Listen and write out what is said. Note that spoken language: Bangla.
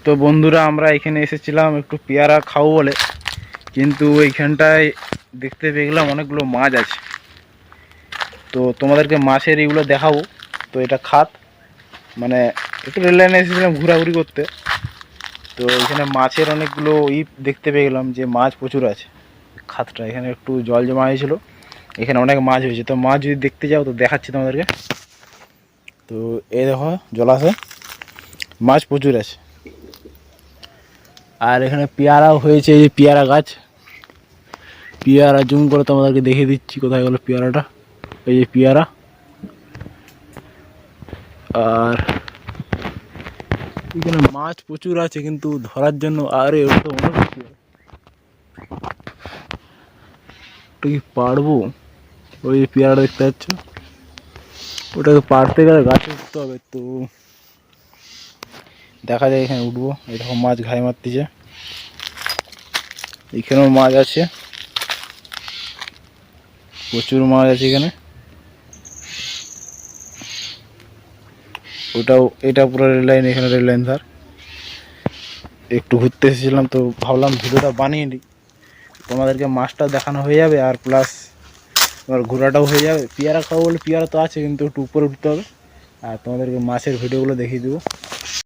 তো বন্ধুরা আমরা এখানে এসেছিলাম একটু পেয়ারা খাবো বলে, কিন্তু এইখানটায় দেখতে পেয়ে গেলাম অনেকগুলো মাছ আছে। তো তোমাদেরকে মাছের এগুলো দেখাবো। তো এটা খাত, মানে একটু রেল লাইনে এসেছিলাম ঘোরাঘুরি করতে। তো এখানে মাছের অনেকগুলো দেখতে পেয়ে গেলাম যে মাছ প্রচুর আছে। খাতটা এখানে একটু জল জমা হয়েছিল, এখানে অনেক মাছ হয়েছে। তো মাছ যদি দেখতে যাও তো দেখাচ্ছি তোমাদেরকে। তো এই দেখো জলাশয় মাছ প্রচুর আছে। আর এখানে পেয়ারাও হয়েছে, এই যে পেয়ারা গাছ, পেয়ারা জুম করে তোমাদেরকে দেখিয়ে দিচ্ছি কোথায় গেল পেয়ারাটা। এই যে পেয়ারা। আর এখানে মাছ প্রচুর আছে কিন্তু ধরার জন্য আরে ওটা অনেক কিছু, ওটা কি পারবো? ওই যে পেয়ারা দেখতে পাচ্ছ, ওটাকে পারতে গেলে গাছে উঠতে হবে। তো দেখা যায় এখানে উঠবো। এরকম মাছ ঘাই মারতেছে, এখানেও মাছ আছে, প্রচুর মাছ আছে এখানে। ওটাও, এটা পুরো রেল লাইন, এখানে রেল লাইন ধার। একটু ঘুরতে এসেছিলাম তো ভাবলাম ভিডিওটা বানিয়ে নিই, তোমাদেরকে মাছটা দেখানো হয়ে যাবে আর প্লাস তোমার ঘোরাটাও হয়ে যাবে। পেয়ারা খাবো বলে পেয়ারা তো আছে, কিন্তু একটু উপরে উঠতে হবে আর তোমাদেরকে মাছের ভিডিওগুলো দেখিয়ে দেবো।